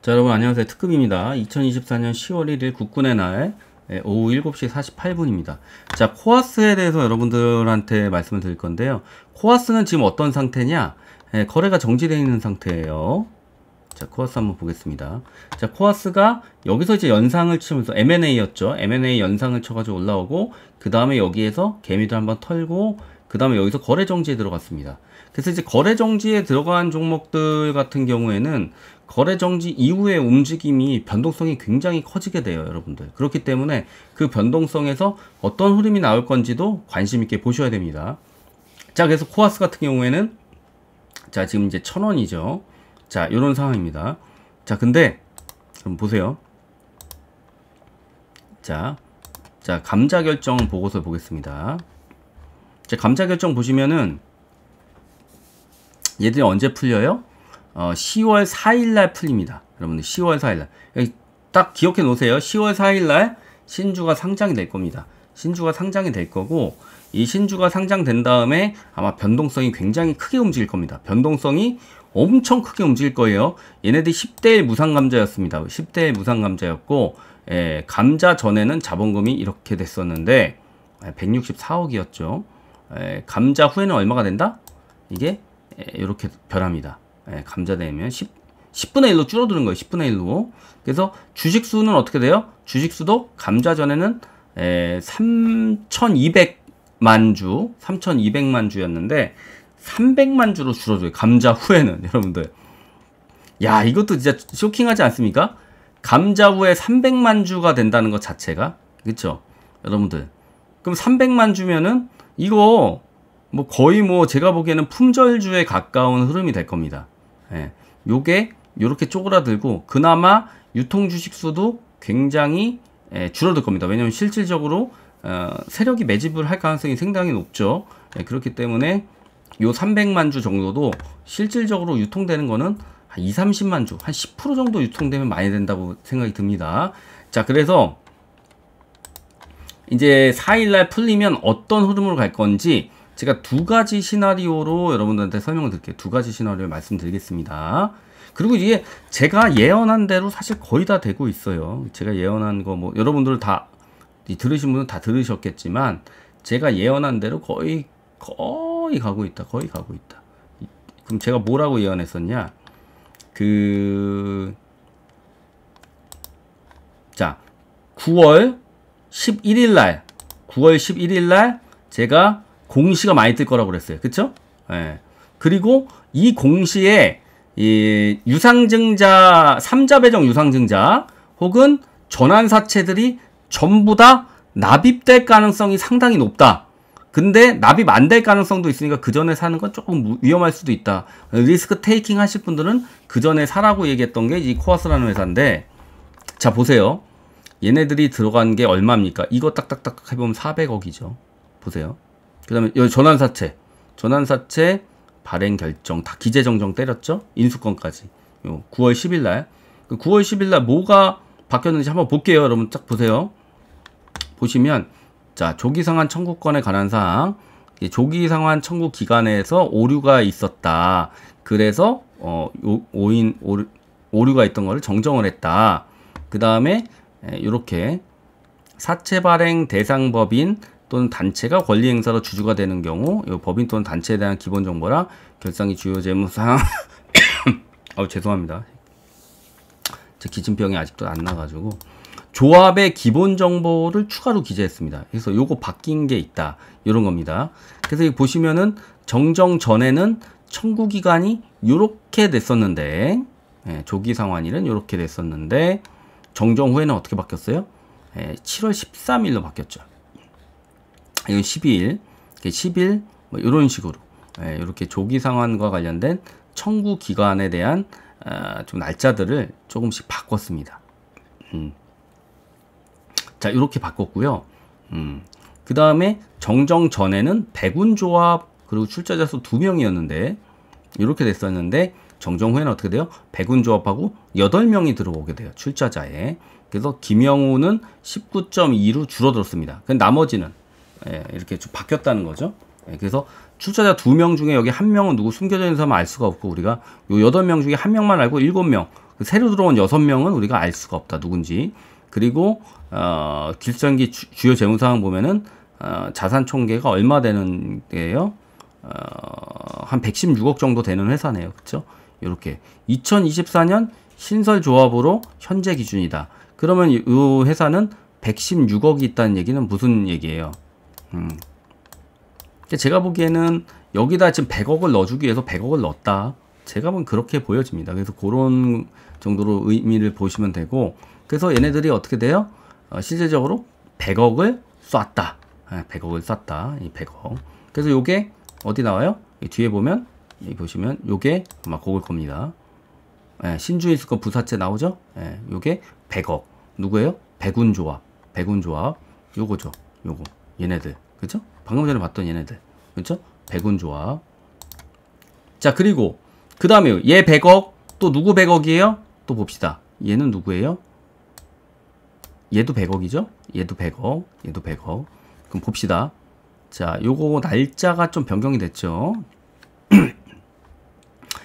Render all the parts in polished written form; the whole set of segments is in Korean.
자, 여러분 안녕하세요. 특급입니다. 2024년 10월 1일 국군의 날 오후 7시 48분입니다. 자, 코아스에 대해서 여러분들한테 말씀을 드릴 건데요. 코아스는 지금 어떤 상태냐? 거래가 정지되어 있는 상태예요. 자, 코아스 한번 보겠습니다. 자, 코아스가 여기서 이제 연상을 치면서 M&A였죠. M&A 연상을 쳐가지고 올라오고, 그 다음에 여기에서 개미들 한번 털고, 그 다음에 여기서 거래 정지에 들어갔습니다. 그래서 이제 거래 정지에 들어간 종목들 같은 경우에는 거래 정지 이후의 움직임이 변동성이 굉장히 커지게 돼요, 여러분들. 그렇기 때문에 그 변동성에서 어떤 흐름이 나올 건지도 관심 있게 보셔야 됩니다. 자, 그래서 코아스 같은 경우에는 자, 지금 이제 1,000원이죠. 자, 요런 상황입니다. 자, 근데 그럼 보세요. 자, 감자 결정 보고서 보겠습니다. 자, 감자 결정 보시면은 얘들이 언제 풀려요? 10월 4일날 풀립니다. 여러분들 10월 4일날 딱 기억해 놓으세요. 10월 4일날 신주가 상장이 될 겁니다. 신주가 상장이 될 거고, 이 신주가 상장된 다음에 아마 변동성이 굉장히 크게 움직일 겁니다. 변동성이 엄청 크게 움직일 거예요. 얘네들이 10대1 무상감자였습니다. 10대1 무상감자였고, 감자 전에는 자본금이 이렇게 됐었는데 164억이었죠. 감자 후에는 얼마가 된다? 이게 이렇게 변합니다. 감자되면 10분의 1로 줄어드는 거예요. 10분의 1로. 그래서 주식수는 어떻게 돼요? 주식수도 감자 전에는 3,200만 주, 3,200만 주였는데 300만 주로 줄어들어요. 감자 후에는. 여러분들, 야, 이것도 진짜 쇼킹하지 않습니까? 감자 후에 300만 주가 된다는 것 자체가, 그쵸? 여러분들, 그럼 300만 주면은 이거 뭐 거의 뭐 제가 보기에는 품절주에 가까운 흐름이 될 겁니다. 요게 요렇게 쪼그라들고, 그나마 유통 주식 수도 굉장히 줄어들 겁니다. 왜냐면 실질적으로 세력이 매집을 할 가능성이 상당히 높죠. 그렇기 때문에 요 300만 주 정도도 실질적으로 유통되는 거는 한 2, 30만 주, 한 10% 정도 유통되면 많이 된다고 생각이 듭니다. 자, 그래서 이제 4일날 풀리면 어떤 흐름으로 갈 건지 제가 두 가지 시나리오로 여러분들한테 설명을 드릴게요. 두 가지 시나리오를 말씀드리겠습니다. 그리고 이게 제가 예언한 대로 사실 거의 다 되고 있어요. 제가 예언한 거 뭐 여러분들 다 들으신 분은 다 들으셨겠지만, 제가 예언한 대로 거의 가고 있다. 거의 가고 있다. 그럼 제가 뭐라고 예언했었냐? 자, 9월 11일 날 제가 공시가 많이 뜰 거라고 그랬어요. 그쵸? 그리고 이 공시에 이 유상증자, 3자 배정 유상증자 혹은 전환사채들이 전부 다 납입될 가능성이 상당히 높다. 근데 납입 안 될 가능성도 있으니까 그 전에 사는 건 조금 위험할 수도 있다. 리스크 테이킹 하실 분들은 그 전에 사라고 얘기했던 게 이 코아스라는 회사인데, 자, 보세요. 얘네들이 들어간 게 얼마입니까? 이거 딱딱딱 해보면 400억이죠. 보세요. 그 다음에 여기 전환사채 발행 결정 다 기재정정 때렸죠. 인수권까지. 9월 10일날 9월 10일날 뭐가 바뀌었는지 한번 볼게요. 여러분 딱 보세요. 보시면, 자, 조기상환 청구권에 관한 사항, 조기상환 청구 기간에서 오류가 있었다. 그래서 오류가 있던 거를 정정을 했다. 그 다음에 이렇게 사채 발행 대상 법인 또는 단체가 권리 행사로 주주가 되는 경우, 이 법인 또는 단체에 대한 기본 정보랑 결상이 주요 재무상 죄송합니다. 제 기침병이 아직도 안 나가지고 조합의 기본 정보를 추가로 기재했습니다. 그래서 요거 바뀐 게 있다. 이런 겁니다. 그래서 여기 보시면은 정정 전에는 청구 기간이 요렇게 됐었는데, 조기 상환일은 요렇게 됐었는데, 정정 후에는 어떻게 바뀌었어요? 7월 13일로 바뀌었죠. 이건 10일, 뭐 이런 식으로 이렇게 조기 상환과 관련된 청구 기간에 대한 좀 날짜들을 조금씩 바꿨습니다. 자, 이렇게 바꿨고요. 그 다음에 정정 전에는 백운조합 그리고 출자자 수 2명이었는데 이렇게 됐었는데, 정정 후에는 어떻게 돼요? 백운조합하고 8명이 들어오게 돼요. 출자자에. 그래서 김영우는 19.2로 줄어들었습니다. 근데 나머지는 이렇게 좀 바뀌었다는 거죠. 그래서 출자자 2명 중에 여기 1명은 누구 숨겨져 있는 사람 알 수가 없고, 우리가 요 8명 중에 1명만 알고 7명, 새로 들어온 6명은 우리가 알 수가 없다. 누군지. 그리고 길상기 주요 재무상황 보면은 자산 총계가 얼마 되는 게요? 한 116억 정도 되는 회사네요. 그쵸? 요렇게 2024년 신설 조합으로 현재 기준이다. 그러면 이 회사는 116억이 있다는 얘기는 무슨 얘기예요? 제가 보기에는 여기다 지금 100억을 넣어주기 위해서 100억을 넣었다. 제가 보면 그렇게 보여집니다. 그래서 그런 정도로 의미를 보시면 되고, 그래서 얘네들이 어떻게 돼요? 실질적으로 100억을 쐈다. 100억을 쐈다. 이 100억. 그래서 요게 어디 나와요? 뒤에 보면, 여기 보시면 요게 아마 그걸 겁니다. 신주일수거 부사채 나오죠? 요게 100억. 누구예요? 백운조합. 백운조합. 요거죠. 요거. 얘네들. 그죠? 방금 전에 봤던 얘네들. 그죠? 백운조합. 자, 그리고 그 다음에 얘 100억. 또 누구 100억이에요? 또 봅시다. 얘는 누구예요? 얘도 100억이죠? 얘도 100억. 얘도 100억. 그럼 봅시다. 자, 요거 날짜가 좀 변경이 됐죠?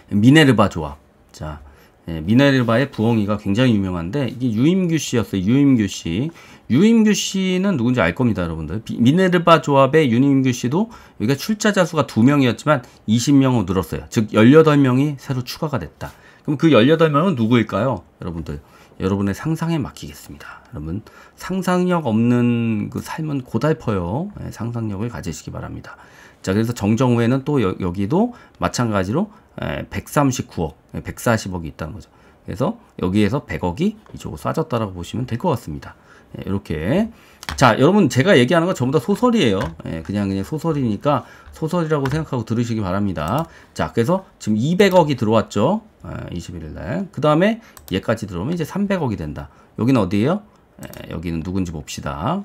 미네르바 조합. 자, 미네르바의 부엉이가 굉장히 유명한데, 이게 유임규 씨였어요. 유임규 씨. 유임규 씨는 누군지 알 겁니다, 여러분들. 미네르바 조합의 유임규 씨도 여기가 출자자 수가 2명이었지만 20명으로 늘었어요. 즉 18명이 새로 추가가 됐다. 그럼 그 18명은 누구일까요? 여러분들, 여러분의 상상에 맡기겠습니다. 여러분, 상상력 없는 그 삶은 고달퍼요. 상상력을 가지시기 바랍니다. 자, 그래서 정정후에는 또 여기도 마찬가지로 139억, 140억이 있다는 거죠. 그래서 여기에서 100억이 이쪽으로 쏴졌다라고 보시면 될 것 같습니다. 이렇게. 자, 여러분, 제가 얘기하는 건 전부 다 소설이에요. 그냥 소설이니까 소설이라고 생각하고 들으시기 바랍니다. 자, 그래서 지금 200억이 들어왔죠. 21일 날. 그 다음에 얘까지 들어오면 이제 300억이 된다. 여기는 어디예요? 여기는 누군지 봅시다.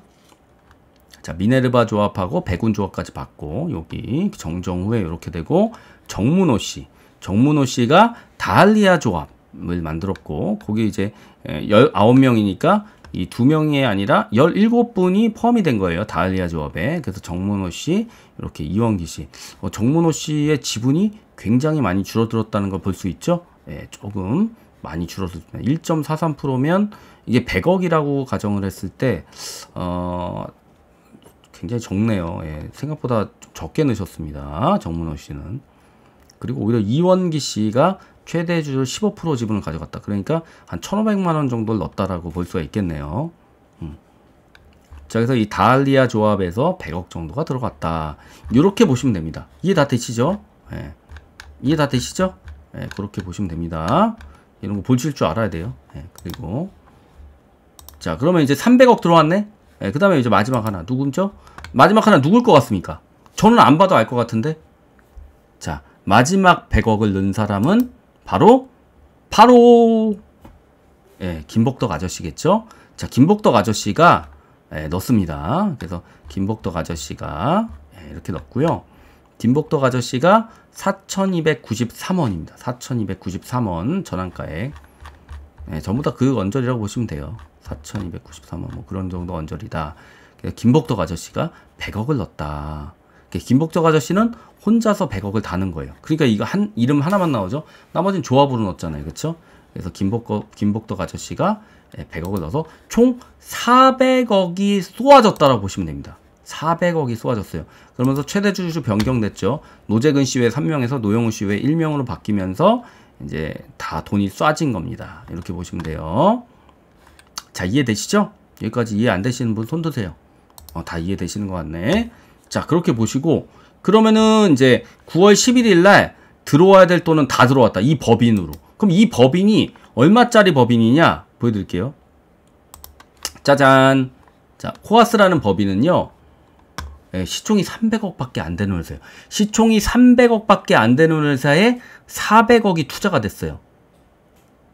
자, 미네르바 조합하고 백운 조합까지 받고, 여기 정정후에 이렇게 되고, 정문호 씨. 정문호 씨가 다알리아 조합을 만들었고, 거기 이제 19명이니까 이 2명이 아니라 17분이 포함이 된 거예요. 다알리아 조합에. 그래서 정문호 씨, 이렇게 이원기 씨. 정문호 씨의 지분이 굉장히 많이 줄어들었다는 걸 볼 수 있죠. 조금 많이 줄어들었습니다. 1.43%면 이게 100억이라고 가정을 했을 때 굉장히 적네요. 생각보다 좀 적게 넣으셨습니다. 정문호 씨는. 그리고 오히려 이원기 씨가 최대 주주 15% 지분을 가져갔다. 그러니까 한 1,500만 원 정도를 넣었다라고 볼 수가 있겠네요. 자, 그래서 이 다알리아 조합에서 100억 정도가 들어갔다. 이렇게 보시면 됩니다. 이해 다 되시죠? 이해 다 되시죠? 그렇게 보시면 됩니다. 이런 거 보실 줄 알아야 돼요. 그리고 자, 그러면 이제 300억 들어왔네. 그 다음에 이제 마지막 하나 누구죠? 마지막 하나 누굴 것 같습니까? 저는 안 봐도 알 것 같은데. 자, 마지막 100억을 넣은 사람은 바로 김복덕 아저씨겠죠? 자, 김복덕 아저씨가 넣습니다. 그래서 김복덕 아저씨가 이렇게 넣고요. 김복덕 아저씨가 4,293원입니다. 4,293원 전환가액. 전부 다 그 언저리라고 보시면 돼요. 4,293원 뭐 그런 정도 언저리다. 그래서 김복덕 아저씨가 100억을 넣었다. 김복덕 아저씨는 혼자서 100억을 다 넣은 거예요. 그러니까 이거 이름 하나만 나오죠. 나머지는 조합으로 넣었잖아요. 그렇죠? 그래서 김복덕 아저씨가 100억을 넣어서 총 400억이 쏘아졌다라고 보시면 됩니다. 400억이 쏘아졌어요. 그러면서 최대 주주 변경됐죠. 노재근 씨 외 3명에서 노영우 씨 외 1명으로 바뀌면서 이제 다 돈이 쏴진 겁니다. 이렇게 보시면 돼요. 자, 이해되시죠? 여기까지 이해 안 되시는 분 손 드세요. 다 이해되시는 것 같네. 자, 그렇게 보시고, 그러면은 이제 9월 11일 날 들어와야 될 돈은 다 들어왔다. 이 법인으로. 그럼 이 법인이 얼마짜리 법인이냐? 보여드릴게요. 짜잔. 자, 코아스라는 법인은요, 시총이 300억밖에 안 되는 회사예요. 시총이 300억밖에 안 되는 회사에 400억이 투자가 됐어요.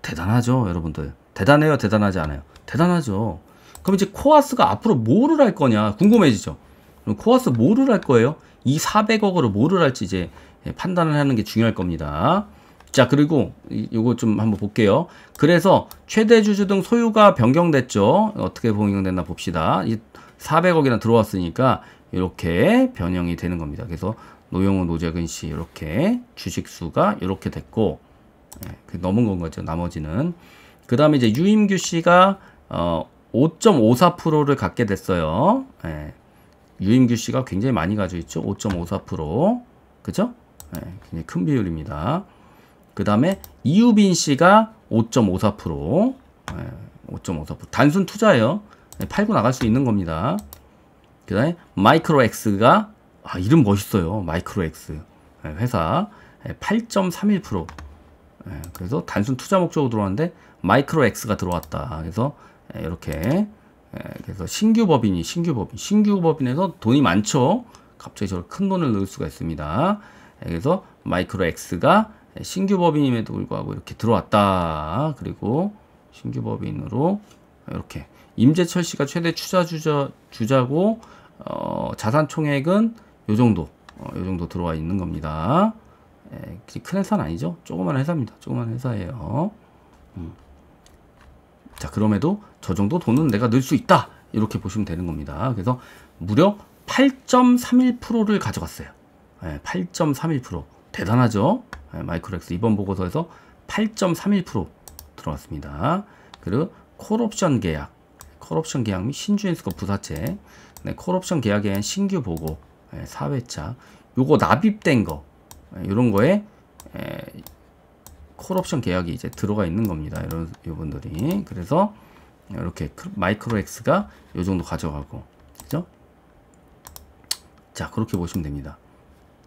대단하죠, 여러분들. 대단해요, 대단하지 않아요? 대단하죠. 그럼 이제 코아스가 앞으로 뭐를 할 거냐 궁금해지죠. 그럼 코아스 뭐를 할 거예요? 이 400억으로 뭐를 할지 이제 판단을 하는 게 중요할 겁니다. 자, 그리고 이거 좀 한번 볼게요. 그래서 최대 주주 등 소유가 변경됐죠. 어떻게 변경됐나 봅시다. 400억이나 들어왔으니까 이렇게 변형이 되는 겁니다. 그래서 노영우, 노재근 씨 이렇게 주식수가 이렇게 됐고, 넘은 건 거죠. 나머지는. 그 다음에 이제 유임규 씨가 5.54%를 갖게 됐어요. 유임규 씨가 굉장히 많이 가지고 있죠. 5.54%. 그죠? 굉장히 큰 비율입니다. 그 다음에 이유빈 씨가 5.54%. 5.54%. 단순 투자예요. 팔고 나갈 수 있는 겁니다. 그 다음에 마이크로엑스가, 이름 멋있어요. 마이크로엑스. 회사 8.31%. 그래서 단순 투자 목적으로 들어왔는데 마이크로엑스가 들어왔다. 그래서 이렇게 그래서 신규 법인에서 돈이 많죠. 갑자기 저렇게 큰 돈을 넣을 수가 있습니다. 그래서 마이크로엑스가 신규 법인임에도 불구하고 이렇게 들어왔다. 그리고 신규 법인으로 이렇게 임재철 씨가 최대 주자고 자산 총액은 요 정도 들어와 있는 겁니다. 큰 회사는 아니죠. 조그만 회사입니다. 조그만 회사예요. 자, 그럼에도 저 정도 돈은 내가 넣을 수 있다. 이렇게 보시면 되는 겁니다. 그래서 무려 8.31%를 가져갔어요. 8.31%. 대단하죠? 마이크로엑스 이번 보고서에서 8.31% 들어왔습니다. 그리고 콜옵션 계약 및 신주인스코 부사채, 콜옵션 계약에 대한 신규 보고, 4회차, 요거 납입된 거, 요런 거에 콜옵션 계약이 이제 들어가 있는 겁니다. 요분들이. 그래서 이렇게 마이크로엑스가 요 정도 가져가고, 그죠? 자, 그렇게 보시면 됩니다.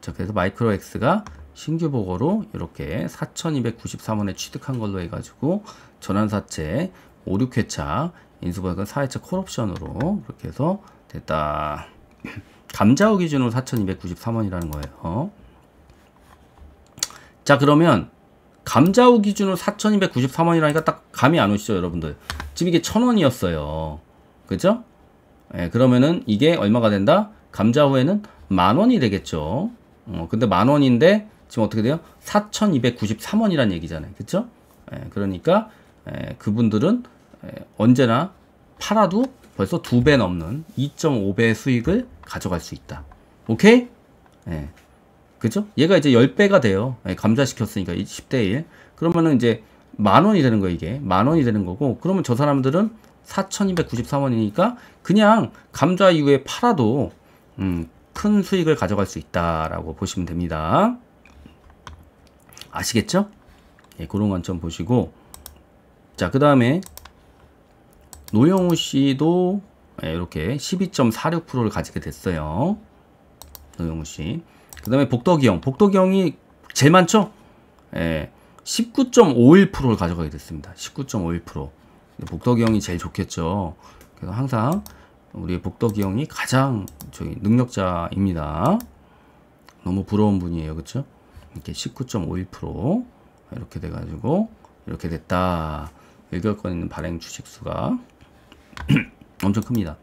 자, 그래서 마이크로엑스가 신규 보고로 이렇게 4,293원에 취득한 걸로 해가지고 전환사채 5, 6회차 인수보험은 4회차 콜옵션으로 그렇게 해서 됐다. 감자후 기준으로 4,293원이라는 거예요. 자, 그러면 감자후 기준으로 4,293원이라니까 딱 감이 안 오시죠, 여러분들? 지금 이게 1,000원이었어요. 그죠? 그러면은 이게 얼마가 된다? 감자후에는 10,000원이 되겠죠. 근데 10,000원인데 지금 어떻게 돼요? 4,293원이란 얘기잖아요. 그쵸? 그러니까 그분들은 언제나 팔아도 벌써 2배 넘는 2.5배 수익을 가져갈 수 있다. 오케이? 그죠? 얘가 이제 10배가 돼요. 감자시켰으니까 10대 1. 그러면은 이제 10,000원이 되는 거예요, 이게. 10,000원이 되는 거고, 그러면 저 사람들은 4,293원이니까 그냥 감자 이후에 팔아도 큰 수익을 가져갈 수 있다라고 보시면 됩니다. 아시겠죠? 그런 관점 보시고, 자, 그 다음에 노영우 씨도 이렇게 12.46%를 가지게 됐어요. 노영우 씨. 그 다음에 복덕이 형이 제일 많죠? 19.51%를 가져가게 됐습니다. 19.51%. 복덕이 형이 제일 좋겠죠. 그래서 항상 우리 복덕이 형이 가장 능력자입니다. 너무 부러운 분이에요. 그쵸? 이렇게 19.51% 이렇게 돼가지고 이렇게 됐다. 1개월권 있는 발행 주식수가 엄청 큽니다.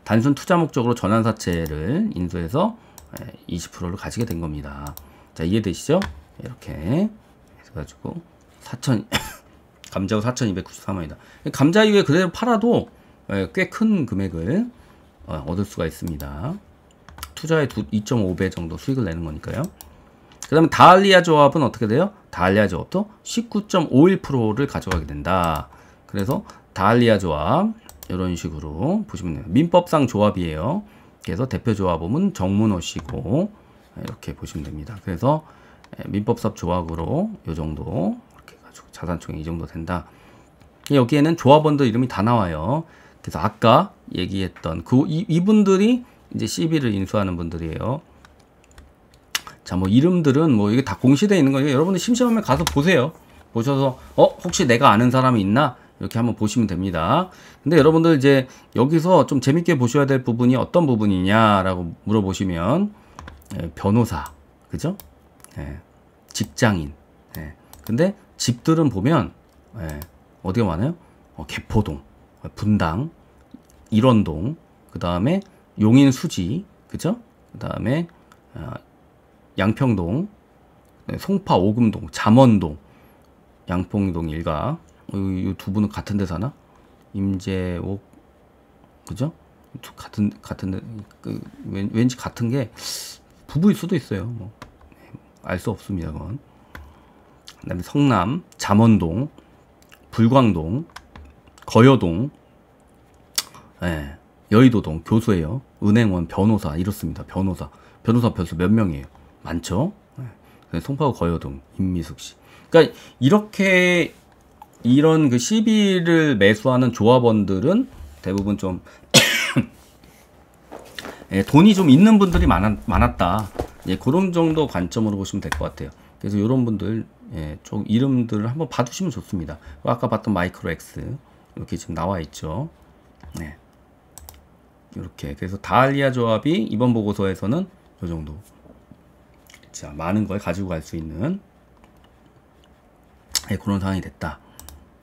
단순 투자 목적으로 전환사채를 인수해서 20%를 가지게 된 겁니다. 자, 이해되시죠? 이렇게 해가지고 감자후 4,293원이다. 감자 이후에 그대로 팔아도 꽤 큰 금액을 얻을 수가 있습니다. 투자의 2.5배 정도 수익을 내는 거니까요. 그 다음에 다알리아 조합은 어떻게 돼요? 다알리아 조합도 19.51%를 가져가게 된다. 그래서 다알리아 조합 이런 식으로 보시면 돼요. 민법상 조합이에요. 그래서 대표 조합은 정문호 씨고 이렇게 보시면 됩니다. 그래서 민법상 조합으로 이 정도 이렇게 해가지고 자산총액 이 정도 된다. 여기에는 조합원들 이름이 다 나와요. 그래서 아까 얘기했던 이분들이 이제 CB를 인수하는 분들이에요. 자, 뭐 이름들은 뭐 이게 다 공시되어 있는 거예요. 여러분들 심심하면 가서 보세요. 보셔서 혹시 내가 아는 사람이 있나? 이렇게 한번 보시면 됩니다. 근데 여러분들 이제 여기서 좀 재밌게 보셔야 될 부분이 어떤 부분이냐라고 물어보시면 변호사, 그죠? 직장인. 근데 집들은 보면 어디가 많아요? 개포동, 분당, 일원동, 그 다음에 용인 수지, 그죠? 그 다음에 양평동, 송파 오금동, 잠원동, 양평동 일가. 이 두 분은 같은 데 사나? 임재옥, 그죠? 같은 데, 왠지 같은 게 부부일 수도 있어요. 뭐 알 수 없습니다, 그건. 그다음에 성남, 잠원동, 불광동, 거여동, 예, 여의도동, 교수예요. 은행원, 변호사 이렇습니다. 변호사 벌써 몇 명이에요? 많죠? 예. 송파구 거여동, 임미숙 씨. 그러니까 이렇게 이런 그 CB를 매수하는 조합원들은 대부분 좀 예, 돈이 좀 있는 분들이 많았다. 예, 그런 정도 관점으로 보시면 될 것 같아요. 그래서 이런 분들 예, 좀 이름들을 한번 봐두시면 좋습니다. 아까 봤던 마이크로 X 이렇게 지금 나와 있죠. 네. 이렇게 그래서 다알리아 조합이 이번 보고서에서는 이 정도. 자, 많은 걸 가지고 갈 수 있는 예, 그런 상황이 됐다.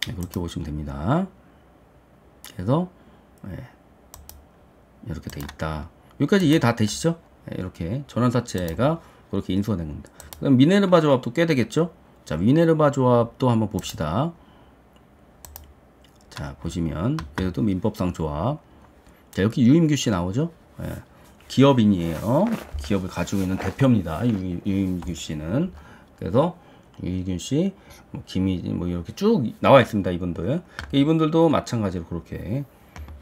예, 그렇게 보시면 됩니다. 그래서 예, 이렇게 돼 있다. 여기까지 이해 다 되시죠? 예, 이렇게 전환사채가 그렇게 인수가 된 겁니다. 그럼 미네르바 조합도 꽤 되겠죠? 자, 미네르바 조합도 한번 봅시다. 자, 보시면 그래도 민법상 조합. 자, 여기 유임규 씨 나오죠? 예, 기업인이에요. 기업을 가지고 있는 대표입니다. 유임규 씨는. 그래서 유임규 씨, 뭐 김희진 뭐 이렇게 쭉 나와 있습니다. 이분들. 이분들도 마찬가지로 그렇게.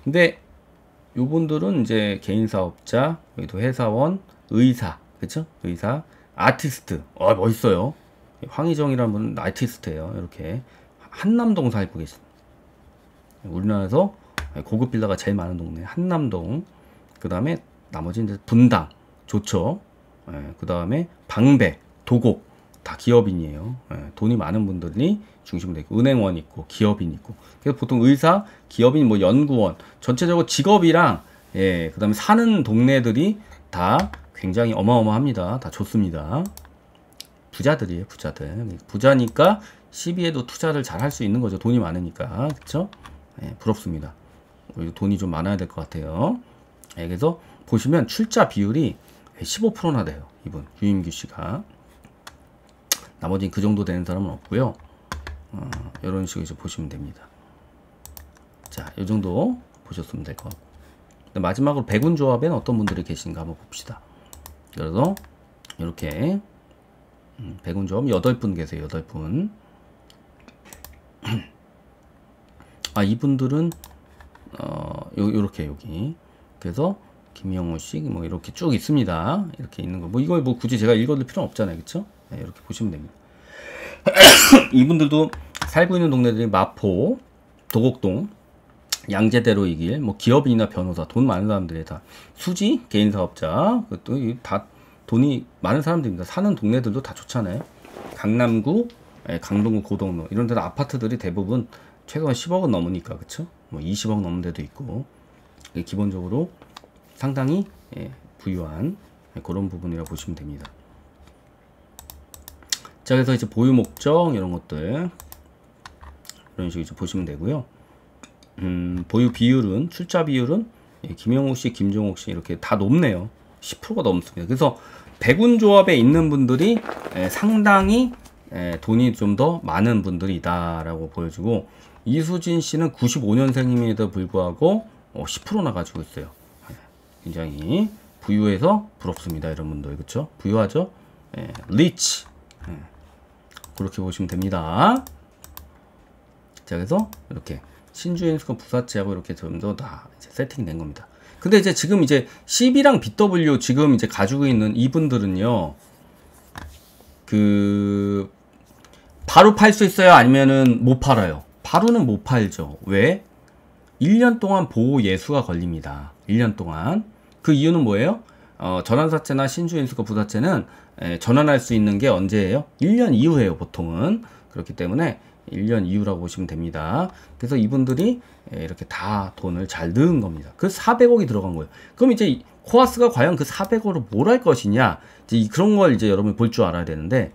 근데 요분들은 이제 개인 사업자, 여기도 회사원, 의사, 그쵸? 의사, 아티스트. 멋있어요. 황희정이라는 분은 아티스트예요. 이렇게 한남동 살고 계십니다. 우리나라에서 고급 빌라가 제일 많은 동네 한남동. 그 다음에 나머지 이제 분당 좋죠. 그 다음에 방배, 도곡 다 기업인이에요. 돈이 많은 분들이 중심으로 되고 은행원 있고 기업인 있고. 그래서 보통 의사, 기업인, 뭐 연구원 전체적으로 직업이랑 예, 그 다음에 사는 동네들이 다 굉장히 어마어마합니다. 다 좋습니다. 부자들이에요, 부자들. 부자니까 CB에도 투자를 잘 할 수 있는 거죠. 돈이 많으니까. 그쵸? 예, 부럽습니다. 돈이 좀 많아야 될 것 같아요. 예, 그래서 보시면 출자 비율이 15%나 돼요. 이분, 유임규 씨가. 나머지는 그 정도 되는 사람은 없고요. 이런 식으로 이제 보시면 됩니다. 자, 이 정도 보셨으면 될 것 같고. 마지막으로 백운 조합에는 어떤 분들이 계신가 한번 봅시다. 그래서 이렇게 백운 조합 8분 계세요. 8분. 아, 이분들은 요렇게 여기. 그래서 김영호 씨 뭐 이렇게 쭉 있습니다. 이렇게 있는 거. 뭐 이걸 뭐 굳이 제가 읽어둘 필요는 없잖아요. 그쵸? 네, 이렇게 보시면 됩니다. 이분들도 살고 있는 동네들이 마포, 도곡동, 양재대로 이 길, 뭐 기업인이나 변호사, 돈 많은 사람들이 다 수지, 개인 사업자, 그것도 다 돈이 많은 사람들입니다. 사는 동네들도 다 좋잖아요. 강남구, 강동구, 고동로 이런 데는 아파트들이 대부분 최소한 10억은 넘으니까 그쵸? 뭐 20억 넘는 데도 있고 기본적으로 상당히 부유한 그런 부분이라고 보시면 됩니다. 자, 그래서 이제 보유 목적 이런 것들 이런 식으로 이제 보시면 되고요. 보유 비율은 출자 비율은 김영욱 씨, 김종욱 씨 이렇게 다 높네요. 10%가 넘습니다. 그래서 백운 조합에 있는 분들이 상당히 돈이 좀 더 많은 분들이다라고 보여주고 이수진 씨는 95년생임에도 불구하고 10%나 가지고 있어요. 굉장히 부유해서 부럽습니다, 여러분들. 그렇죠? 부유하죠? 리치. 그렇게 보시면 됩니다. 자, 그래서 이렇게 신주인수건 부사채하고 이렇게 좀 더 다 세팅된 겁니다. 근데 이제 지금 이제 CB랑 BW 지금 이제 가지고 있는 이분들은요, 그 바로 팔 수 있어요? 아니면은 못 팔아요? 바로는 못 팔죠. 왜? 1년 동안 보호 예수가 걸립니다. 1년 동안. 그 이유는 뭐예요? 전환사채나 신주인수거 부사채는 전환할 수 있는 게 언제예요? 1년 이후에요, 보통은. 그렇기 때문에 1년 이후라고 보시면 됩니다. 그래서 이분들이 이렇게 다 돈을 잘 넣은 겁니다. 그 400억이 들어간 거예요. 그럼 이제 코아스가 과연 그 400억으로 뭘 할 것이냐? 이제 그런 걸 이제 여러분이 볼 줄 알아야 되는데,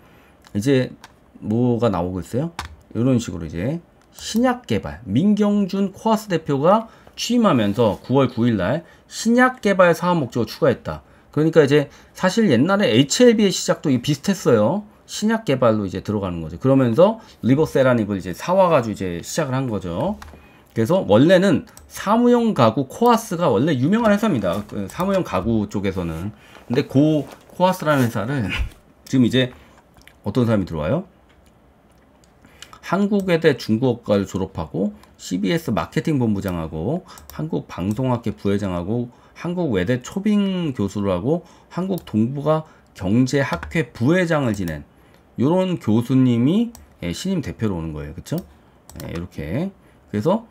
이제 뭐가 나오고 있어요? 이런 식으로 이제 신약 개발, 민경준 코아스 대표가 취임하면서 9월 9일 날 신약 개발 사업 목적을 추가했다. 그러니까 이제 사실 옛날에 HLB의 시작도 비슷했어요. 신약 개발로 이제 들어가는 거죠. 그러면서 리버세라닙을 이제 사와가지고 이제 시작을 한 거죠. 그래서 원래는 사무용 가구 코아스가 원래 유명한 회사입니다. 사무용 가구 쪽에서는. 근데 코아스라는 회사를 지금 이제 어떤 사람이 들어와요? 한국외대 중국어과를 졸업하고 CBS 마케팅 본부장하고 한국방송학회 부회장하고 한국외대 초빙 교수를 하고 한국 동북아 경제학회 부회장을 지낸 요런 교수님이 신임 대표로 오는 거예요. 그쵸? 이렇게. 그래서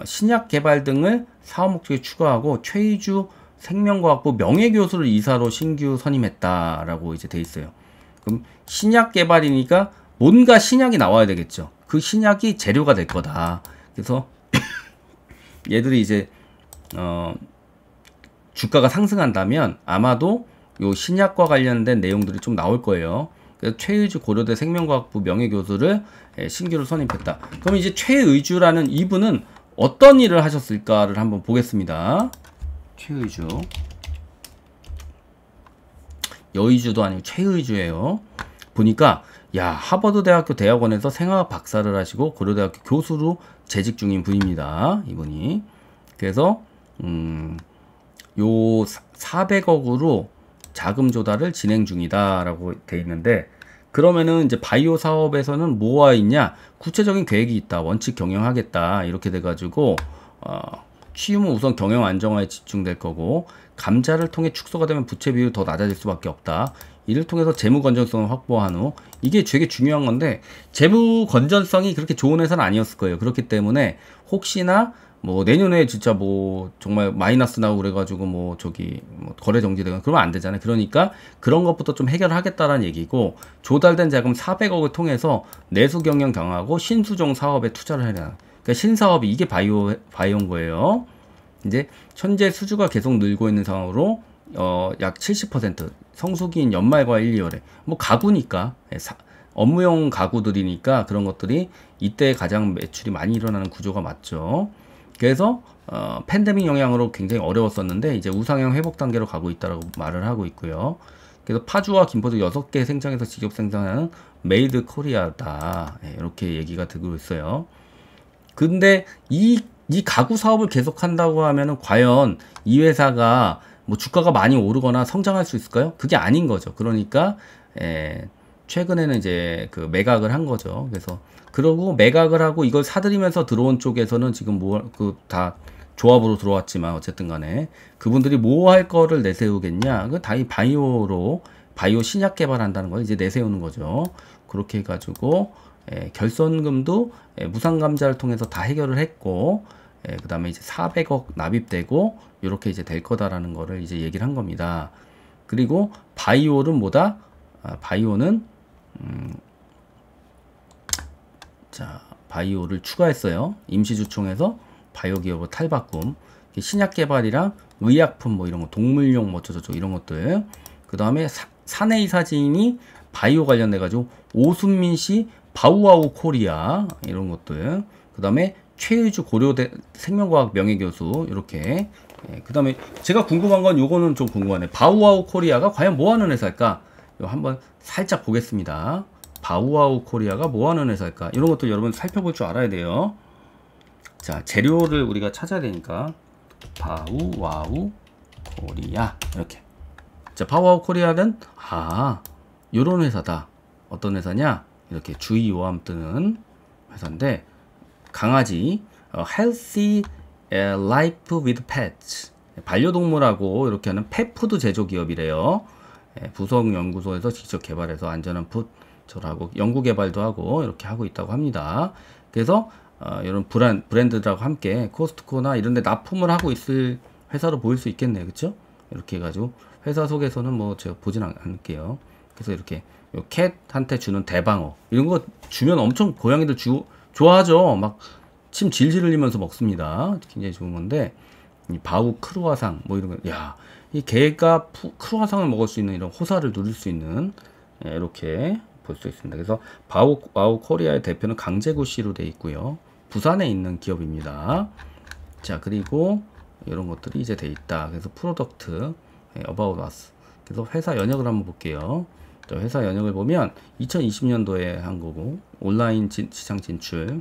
신약 개발 등을 사업 목적에 추가하고 최희주 생명과학부 명예교수를 이사로 신규 선임했다라고 이제 돼 있어요. 그럼 신약 개발이니까 뭔가 신약이 나와야 되겠죠. 그 신약이 재료가 될 거다. 그래서 얘들이 이제 주가가 상승한다면 아마도 요 신약과 관련된 내용들이 좀 나올 거예요. 그래서 최의주 고려대 생명과학부 명예교수를 신규로 선임했다. 그럼 이제 최의주라는 이분은 어떤 일을 하셨을까를 한번 보겠습니다. 최의주, 여의주도 아니고 최의주예요. 보니까 야, 하버드 대학교 대학원에서 생화학 박사를 하시고 고려대학교 교수로 재직 중인 분입니다. 이분이. 그래서 요 400억으로 자금 조달을 진행 중이다라고 돼 있는데, 그러면은 이제 바이오 사업에서는 뭐가 있냐? 구체적인 계획이 있다. 원칙 경영하겠다. 이렇게 돼 가지고 취임은 우선 경영 안정화에 집중될 거고, 감자를 통해 축소가 되면 부채 비율이 더 낮아질 수밖에 없다. 이를 통해서 재무 건전성을 확보한 후, 이게 되게 중요한 건데 재무 건전성이 그렇게 좋은 회사는 아니었을 거예요. 그렇기 때문에 혹시나 뭐 내년에 진짜 뭐 정말 마이너스 나고 그래가지고 뭐 저기 뭐 거래 정지되거나 그러면 안 되잖아요. 그러니까 그런 것부터 좀 해결하겠다라는 얘기고, 조달된 자금 400억을 통해서 내수 경영 강화하고 신수종 사업에 투자를 해야. 그러니까 신사업이 이게 바이오인 거예요. 이제 현재 수주가 계속 늘고 있는 상황으로 약 70% 성수기인 연말과 1, 2월에 뭐 가구니까 업무용 가구들이니까 그런 것들이 이때 가장 매출이 많이 일어나는 구조가 맞죠. 그래서 팬데믹 영향으로 굉장히 어려웠었는데 이제 우상향 회복 단계로 가고 있다라고 말을 하고 있고요. 그래서 파주와 김포도 6개 생장에서 직접 생산하는 메이드 코리아다. 이렇게 얘기가 되고 있어요. 근데 이 가구 사업을 계속한다고 하면은 과연 이 회사가 뭐 주가가 많이 오르거나 성장할 수 있을까요? 그게 아닌 거죠. 그러니까 최근에는 이제 그 매각을 한 거죠. 그래서 그러고 매각을 하고 이걸 사들이면서 들어온 쪽에서는 지금 뭐 그 다 조합으로 들어왔지만 어쨌든 간에 그분들이 뭐 할 거를 내세우겠냐? 그 다 이 바이오 신약 개발한다는 걸 이제 내세우는 거죠. 그렇게 해가지고 결손금도 무상감자를 통해서 다 해결을 했고, 그 다음에 이제 400억 납입되고 이렇게 이제 될 거다라는 거를 이제 얘기를 한 겁니다. 그리고 바이오는 뭐다? 바이오는 자, 바이오를 추가했어요. 임시주총에서 바이오 기업으로 탈바꿈. 신약 개발이랑 의약품 뭐 이런 거, 동물용 뭐 저저저 이런 것들. 그 다음에 사내이 사진이 바이오 관련돼 가지고 오순민 씨 바우아우 코리아 이런 것들. 그 다음에 최의주 고려대 생명과학 명예교수 이렇게. 그 다음에 제가 궁금한 건 요거는 좀 궁금하네. 바우아우 코리아가 과연 뭐 하는 회사일까? 이거 한번 살짝 보겠습니다. 바우아우 코리아가 뭐 하는 회사일까? 이런 것도 여러분 살펴볼 줄 알아야 돼요. 자, 재료를 우리가 찾아야 되니까 바우아우 코리아 이렇게. 자, 바우아우 코리아는 요런 회사다. 어떤 회사냐? 이렇게 주의 요함 뜨는 회사인데, 강아지 Healthy Life with Pets, 반려동물하고 이렇게 하는 펫푸드 제조 기업이래요. 부석연구소에서 직접 개발해서 안전한 푸드하고 연구 개발도 하고 이렇게 하고 있다고 합니다. 그래서 이런 브랜드들하고 함께 코스트코나 이런 데 납품을 하고 있을 회사로 보일 수 있겠네요. 그쵸? 이렇게 해가지고 회사 속에서는 뭐 제가 보진 않을게요. 그래서 이렇게 요 캣한테 주는 대방어 이런 거 주면 엄청 고양이들 좋아하죠. 막 침 질질 흘리면서 먹습니다. 굉장히 좋은 건데, 이 바우 크루아상 뭐 이런 거, 야, 이 개가 크루아상을 먹을 수 있는 이런 호사를 누릴 수 있는, 이렇게 볼 수 있습니다. 그래서 바우 코리아의 대표는 강재구 씨로 되어 있고요. 부산에 있는 기업입니다. 자, 그리고 이런 것들이 이제 돼 있다. 그래서 프로덕트 about us. 그래서 회사 연역을 한번 볼게요. 회사 연역을 보면 2020년도에 한 거고, 온라인 시장 진출,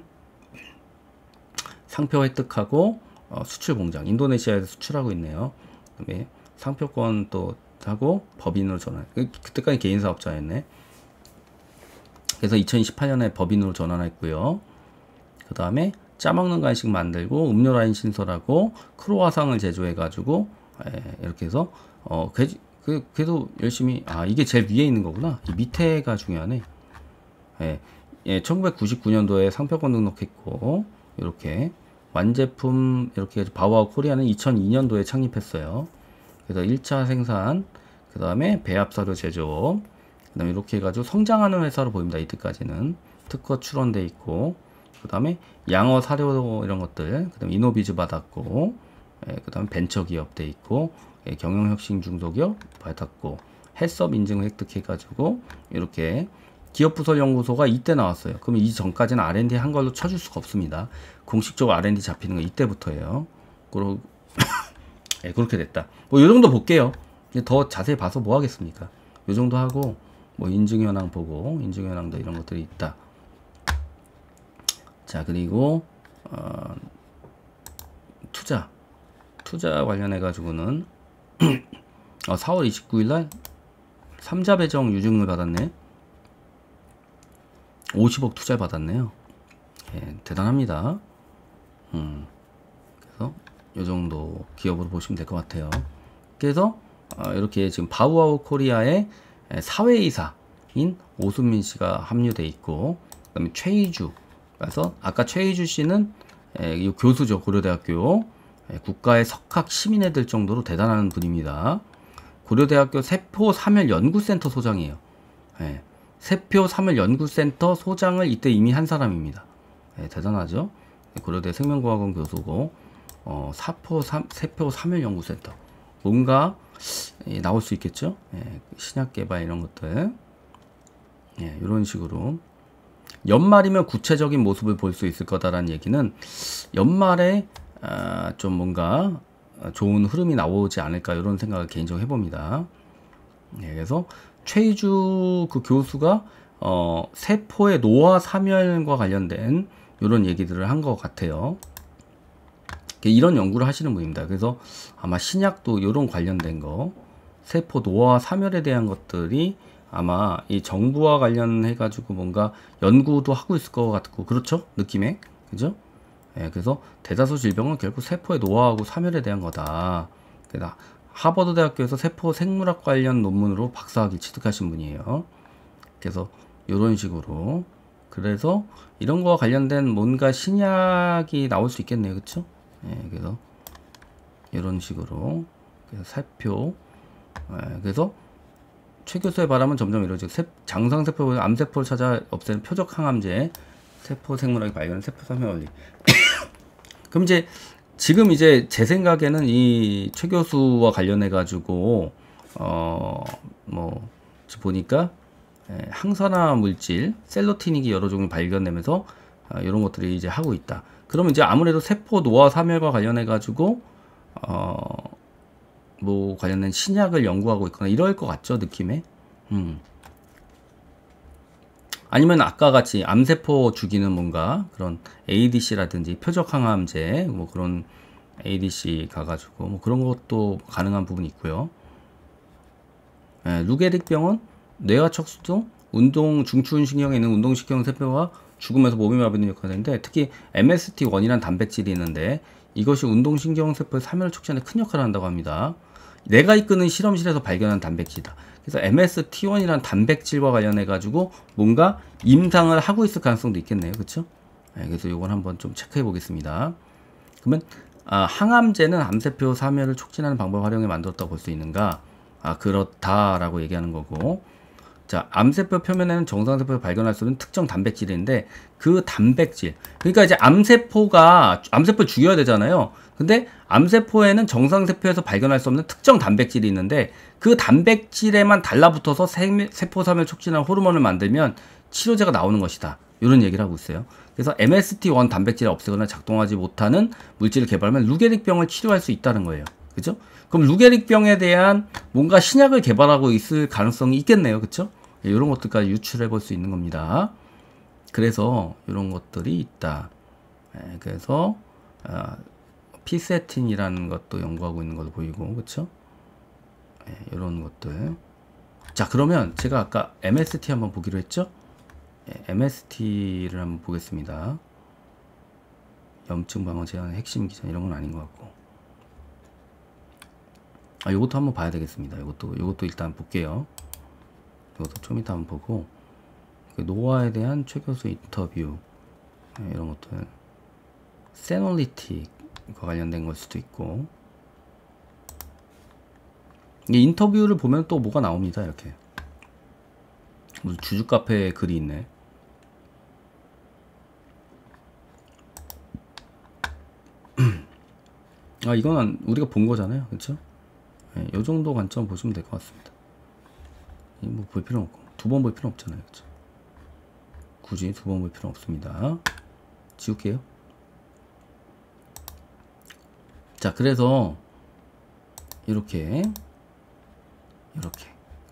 상표 획득하고 수출 공장, 인도네시아에서 수출하고 있네요. 그다음에 상표권 또 하고 법인으로 전환. 그때까지 개인 사업자였네. 그래서 2018년에 법인으로 전환했고요. 그 다음에 짜먹는 간식 만들고 음료 라인 신설하고 크로와상을 제조해가지고 이렇게 해서 그래도 열심히 이게 제일 위에 있는 거구나. 이 밑에가 중요하네. 1999년도에 상표권 등록했고 이렇게 완제품 이렇게 바우아우 코리아는 2002년도에 창립했어요. 그래서 1차 생산, 그 다음에 배합사료 제조업, 그 다음에 이렇게 해가지고 성장하는 회사로 보입니다. 이때까지는 특허 출원돼 있고, 그 다음에 양어 사료 이런 것들, 그 다음에 이노비즈 받았고, 그 다음에 벤처기업 돼 있고, 경영혁신 중소기업 받았고, 헬스업 인증 획득해가지고 이렇게 기업부설연구소가 이때 나왔어요. 그럼 이 전까지는 R&D 한 걸로 쳐줄 수가 없습니다. 공식적으로 R&D 잡히는 건 이때부터예요. 그렇게 됐다. 뭐 이 정도 볼게요. 더 자세히 봐서 뭐 하겠습니까? 이 정도 하고 뭐 인증현황 보고 인증현황도 이런 것들이 있다. 자, 그리고 투자 관련해 가지고는 4월 29일날 3자 배정 유증을 받았네. 50억 투자 받았네요. 대단합니다. 그래서 이 정도 기업으로 보시면 될 것 같아요. 그래서 이렇게 지금 바우아우 코리아의 사회이사인 오순민 씨가 합류돼 있고, 그다음에 최희주, 그래서 아까 최희주 씨는 이 교수죠. 고려대학교 국가의 석학 시민회 될 정도로 대단한 분입니다. 고려대학교 세포 사멸 연구센터 소장이에요. 세포 사멸 연구센터 소장을 이때 이미 한 사람입니다. 대단하죠. 고려대 생명공학원 교수고 세포 사멸 연구센터 뭔가 나올 수 있겠죠. 신약 개발 이런 것들 이런 식으로 연말이면 구체적인 모습을 볼 수 있을 거다라는 얘기는 연말에 좀 뭔가 좋은 흐름이 나오지 않을까 이런 생각을 개인적으로 해봅니다. 그래서 최희주 그 교수가 세포의 노화 사멸과 관련된 이런 얘기들을 한 것 같아요. 이런 연구를 하시는 분입니다. 그래서 아마 신약도 이런 관련된 거, 세포 노화 사멸에 대한 것들이 아마 이 정부와 관련해 가지고 뭔가 연구도 하고 있을 것 같고, 그렇죠? 느낌에, 그죠? 그래서 대다수 질병은 결국 세포의 노화하고 사멸에 대한 거다. 그래서 하버드 대학교에서 세포 생물학 관련 논문으로 박사학위 취득하신 분이에요. 그래서 이런 식으로, 그래서 이런 거와 관련된 뭔가 신약이 나올 수 있겠네요. 그쵸? 그래서 이런 식으로, 그래서 세포, 그래서 최 교수의 바람은 점점 이루어지고, 장상세포, 암세포를 찾아 없애는 표적 항암제, 세포 생물학이 발견한 세포 사멸 원리. 그럼 이제 지금 이제 제 생각에는 이 최 교수와 관련해 가지고 뭐 보니까 항산화 물질 셀로티닉이 여러 종류 발견되면서 이런 것들이 이제 하고 있다. 그러면 이제 아무래도 세포 노화 사멸과 관련해 가지고 뭐 관련된 신약을 연구하고 있거나 이럴 것 같죠, 느낌에. 아니면 아까 같이 암세포 죽이는 뭔가 그런 ADC라든지 표적 항암제 뭐 그런 ADC 가가지고 뭐 그런 것도 가능한 부분이 있고요. 루게릭병은 뇌와 척수 등 운동 중추신경에 있는 운동신경 세포가 죽으면서 몸이 마비되는 역할을 하는데, 특히 MST1이라는 단백질이 있는데 이것이 운동신경 세포의 사멸을 촉진하는 큰 역할을 한다고 합니다. 내가 이끄는 실험실에서 발견한 단백질이다. 그래서 MST1이라는 단백질과 관련해 가지고 뭔가 임상을 하고 있을 가능성도 있겠네요. 그렇죠? 그래서 이건 한번 좀 체크해 보겠습니다. 그러면 항암제는 암세포 사멸을 촉진하는 방법을 활용해 만들었다고 볼 수 있는가? 그렇다라고 얘기하는 거고, 자, 암세포 표면에는 정상세포를 발견할 수 있는 특정 단백질인데, 그 단백질, 그러니까 이제 암세포를 죽여야 되잖아요. 근데 암세포에는 정상세포에서 발견할 수 없는 특정 단백질이 있는데, 그 단백질에만 달라붙어서 세포 사멸 촉진하는 호르몬을 만들면 치료제가 나오는 것이다. 이런 얘기를 하고 있어요. 그래서 MST1 단백질을 없애거나 작동하지 못하는 물질을 개발하면 루게릭병을 치료할 수 있다는 거예요. 그죠? 그럼 루게릭병에 대한 뭔가 신약을 개발하고 있을 가능성이 있겠네요. 그쵸? 이런 것들까지 유출해 볼 수 있는 겁니다. 그래서 이런 것들이 있다. 그래서 피세틴이라는 것도 연구하고 있는 걸로 보이고, 그쵸? 이런 것들. 자, 그러면 제가 아까 MST 한번 보기로 했죠? MST를 한번 보겠습니다. 염증 방어 제한 핵심 기전 이런 건 아닌 것 같고. 요것도 한번 봐야 되겠습니다. 요것도 일단 볼게요. 이것도 좀 이따 한번 보고, 노화에 대한 최 교수 인터뷰, 이런 것들, 세놀리틱과 관련된 걸 수도 있고, 이 인터뷰를 보면 또 뭐가 나옵니다. 이렇게 무슨 주주 카페에 글이 있네. 이건 우리가 본 거잖아요, 그렇죠? 이 정도 관점 보시면 될 것 같습니다. 뭐 볼 필요 없고, 두 번 볼 필요 없잖아요, 그렇죠? 굳이 두 번 볼 필요 없습니다. 지울게요. 자, 그래서 이렇게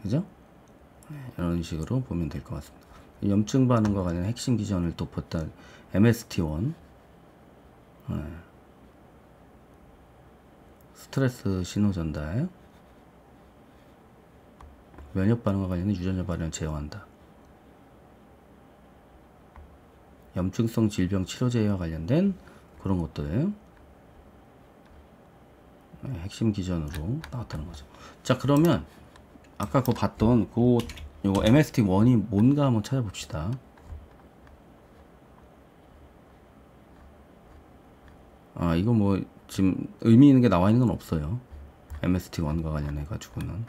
그죠? 이런 식으로 보면 될 것 같습니다. 염증 반응과 관련된 핵심 기전을 또 봤다. MST1, 스트레스 신호 전달, 면역 반응과 관련된 유전자 발현을 제어한다. 염증성 질병 치료제와 관련된 그런 것들, 핵심 기전으로 나왔다는 거죠. 자, 그러면 아까 그거 봤던 요거 MST1이 뭔가 한번 찾아봅시다. 이거 뭐 지금 의미 있는 게 나와 있는 건 없어요. MST1과 관련해 가지고는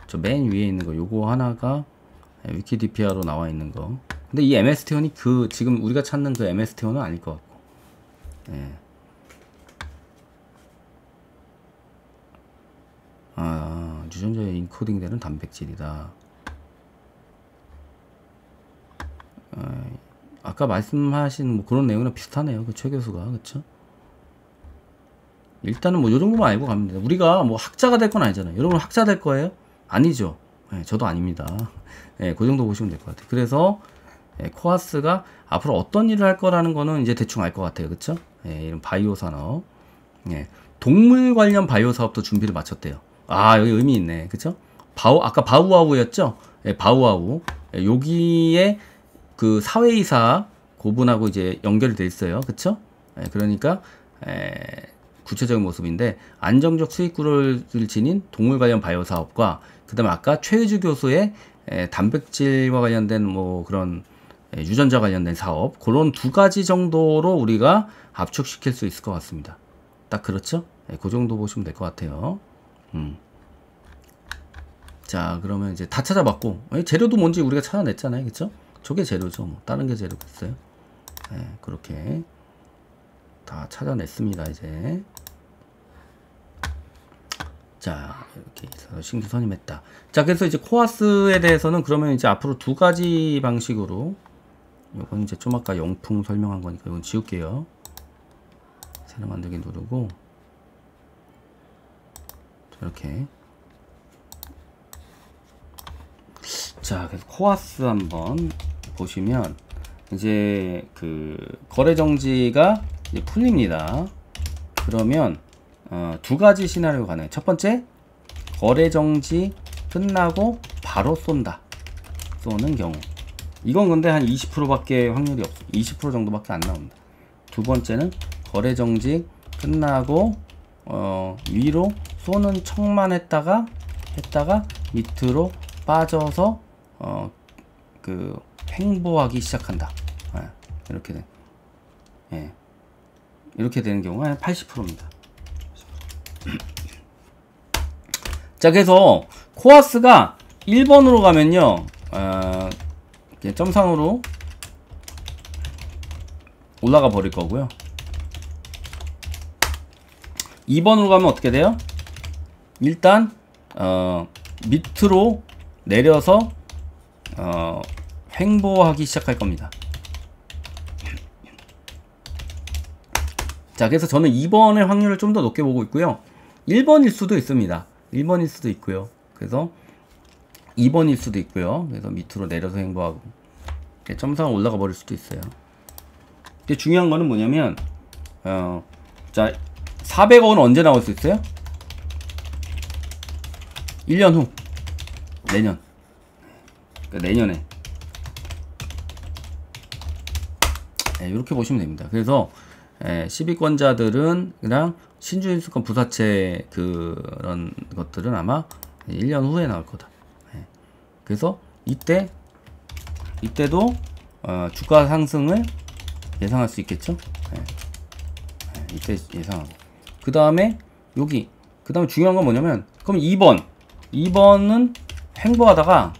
저 맨 위에 있는 거 요거 하나가 위키디피아로 나와 있는 거. 근데 이 MST1이 지금 우리가 찾는 그 MST1은 아닐 것 같고, 유전자에 인코딩 되는 단백질이다. 아까 말씀하신 뭐 그런 내용이랑 비슷하네요. 그 최 교수가. 그쵸? 일단은 뭐 요 정도만 알고 가면 돼요. 우리가 뭐 학자가 될 건 아니잖아요. 여러분 학자 될 거예요? 아니죠. 저도 아닙니다. 그 정도 보시면 될 것 같아요. 그래서 코아스가 앞으로 어떤 일을 할 거라는 거는 이제 대충 알 것 같아요. 그쵸? 이런 바이오 산업. 동물 관련 바이오 사업도 준비를 마쳤대요. 여기 의미 있네. 그쵸? 아까 바우아우였죠? 바우아우. 여기에 그 사회이사 고분하고 이제 연결이 돼 있어요. 그쵸? 그러니까, 구체적인 모습인데, 안정적 수익구를 지닌 동물 관련 바이오 사업과, 그 다음에 아까 최유주 교수의 단백질과 관련된 뭐 그런 유전자 관련된 사업, 그런 두 가지 정도로 우리가 압축시킬 수 있을 것 같습니다. 딱 그렇죠? 그 정도 보시면 될 것 같아요. 자, 그러면 이제 다 찾아봤고, 재료도 뭔지 우리가 찾아냈잖아요. 그쵸? 저게 재료죠. 뭐 다른 게 재료겠어요. 그렇게 다 찾아냈습니다. 이제. 자, 이렇게 해서 신규 선임했다. 자, 그래서 이제 코아스에 대해서는 그러면 이제 앞으로 두 가지 방식으로, 이건 이제 좀 아까 영풍 설명한 거니까 이건 지울게요. 새로 만들기 누르고, 이렇게. 자, 그래서 코아스 한번 보시면, 이제 그 거래 정지가 이제 풀립니다. 그러면 두 가지 시나리오가 가능해요. 첫 번째, 거래 정지 끝나고 바로 쏜다. 쏘는 경우. 이건 근데 한 20%밖에 확률이 없어. 20% 정도밖에 안 나옵니다. 두 번째는 거래 정지 끝나고 위로 쏘는 척만 했다가 밑으로 빠져서 그 횡보하기 시작한다. 이렇게 돼. 이렇게 되는 경우가 한 80%입니다. 자, 그래서 코아스가 1번으로 가면요, 점상으로 올라가 버릴 거고요. 2번으로 가면 어떻게 돼요? 일단 밑으로 내려서 횡보하기 시작할 겁니다. 자, 그래서 저는 2번의 확률을 좀 더 높게 보고 있고요. 1번일 수도 있습니다. 1번일 수도 있고요. 그래서 2번일 수도 있고요. 그래서 밑으로 내려서 횡보하고 점상 올라가 버릴 수도 있어요. 근데 중요한 거는 뭐냐면 자, 400억은 언제 나올 수 있어요? 1년 후. 내년. 그러니까 내년에. 이렇게 보시면 됩니다. 그래서 10위권자들은 그냥 신주인수권 부사채 그런 것들은 아마 1년 후에 나올 거다. 그래서 이때도 주가 상승을 예상할 수 있겠죠. 이때 예상하고 그 다음에 그 다음에 중요한 건 뭐냐면, 그럼 2번은 횡보하다가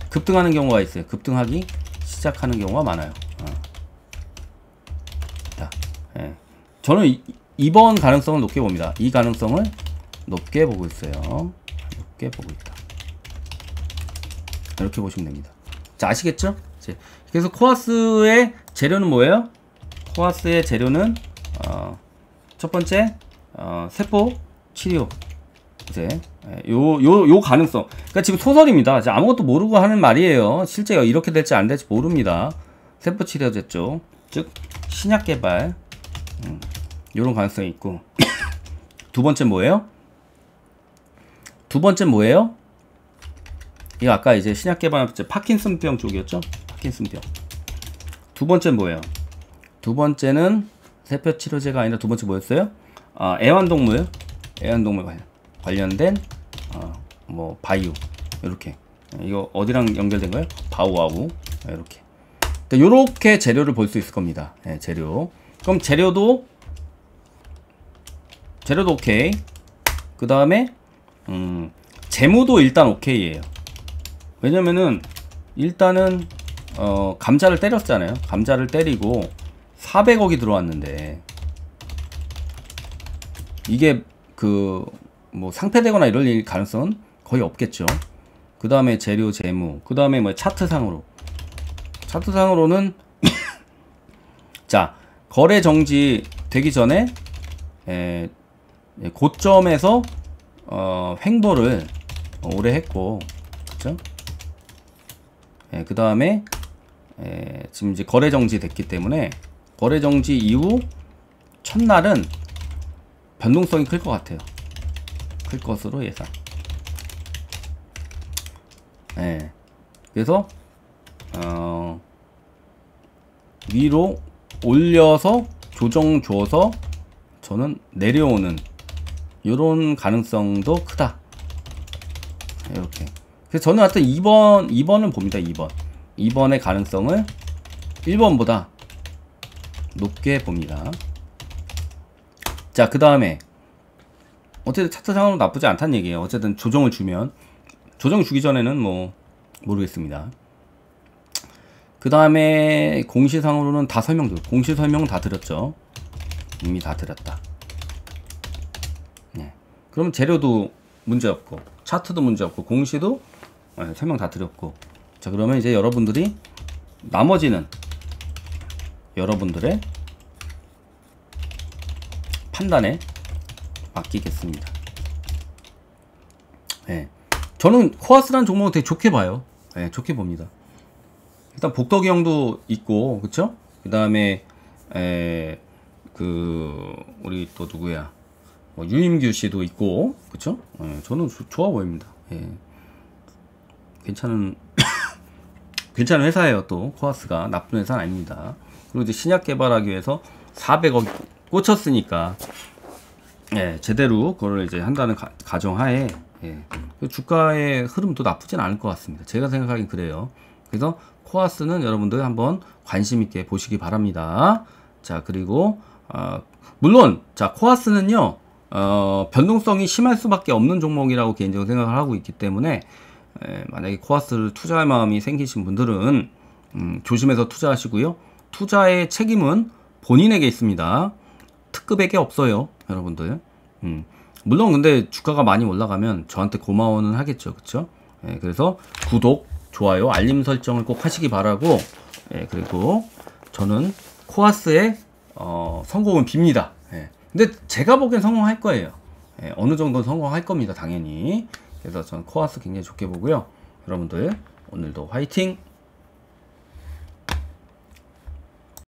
급등하는 경우가 있어요. 급등하기 시작하는 경우가 많아요. 저는 2번 가능성을 높게 봅니다. 이 가능성을 높게 보고 있어요. 높게 보고 있다. 이렇게 보시면 됩니다. 자, 아시겠죠? 그래서 코아스의 재료는 뭐예요? 코아스의 재료는 첫 번째 세포 치료. 이제 요 가능성. 그러니까 지금 소설입니다. 아무것도 모르고 하는 말이에요. 실제 이렇게 될지 안 될지 모릅니다. 세포 치료제죠. 즉 신약 개발. 요런 가능성이 있고. 두 번째 뭐예요? 이거 아까 이제 신약 개발 파킨슨병 쪽이었죠? 파킨슨병. 두 번째 뭐예요? 두 번째는 세포 치료제가 아니라 두 번째 뭐였어요? 애완동물 관련된 뭐 바이오. 이렇게 이거 어디랑 연결된 거예요? 바우와우. 이렇게. 요렇게 재료를 볼 수 있을 겁니다. 재료. 그럼 재료도 오케이. 그 다음에 재무도 일단 오케이예요. 왜냐면은 일단은 감자를 때렸잖아요. 감자를 때리고 400억이 들어왔는데 이게 뭐 상패되거나 이럴 가능성은 거의 없겠죠. 그 다음에 재료, 재무, 그 다음에 뭐 차트상으로는 자, 거래 정지 되기 전에 고점에서 횡보를 오래 했고, 그쵸? 그 다음에 지금 이제 거래 정지 됐기 때문에 거래 정지 이후 첫날은 변동성이 클 것 같아요. 클 것으로 예상. 그래서 위로 올려서 조정 줘서 저는 내려오는 요런 가능성도 크다. 이렇게. 그래서 저는 하여튼 2번을 봅니다. 2번의 가능성을 1번보다 높게 봅니다. 자, 그 다음에 어쨌든 차트상으로 나쁘지 않다는 얘기예요. 어쨌든 조정을 주면, 조정 주기 전에는 뭐 모르겠습니다. 그 다음에 공시상으로는 다 공시 설명은 다 드렸죠. 이미 다 드렸다. 그러면 재료도 문제없고 차트도 문제없고 공시도 설명 다 드렸고. 자, 그러면 이제 여러분들이 나머지는 여러분들의 판단에 맡기겠습니다. 저는 코아스라는 종목을 되게 좋게 봐요. 좋게 봅니다. 일단 복덕이 형도 있고, 그쵸? 그 다음에 우리 또 누구야, 뭐 유임규 씨도 있고, 그쵸? 저는 좋아 보입니다. 괜찮은 괜찮은 회사예요. 또 코아스가 나쁜 회사는 아닙니다. 그리고 이제 신약 개발하기 위해서 400억 꽂혔으니까 제대로 그걸 이제 한다는 가정하에 주가의 흐름도 나쁘진 않을 것 같습니다. 제가 생각하긴 그래요. 그래서 코아스는 여러분들 한번 관심 있게 보시기 바랍니다. 자, 그리고 물론 자, 코아스는요 변동성이 심할 수밖에 없는 종목이라고 개인적으로 생각을 하고 있기 때문에 만약에 코아스를 투자할 마음이 생기신 분들은 조심해서 투자하시고요. 투자의 책임은 본인에게 있습니다. 특급에게 없어요, 여러분들. 물론 근데 주가가 많이 올라가면 저한테 고마워는 하겠죠, 그쵸? 그래서 구독, 좋아요, 알림 설정을 꼭 하시기 바라고, 그리고 저는 코아스의 성공은 빕니다. 근데 제가 보기엔 성공할 거예요. 어느 정도는 성공할 겁니다, 당연히. 그래서 저는 코아스 굉장히 좋게 보고요. 여러분들 오늘도 화이팅!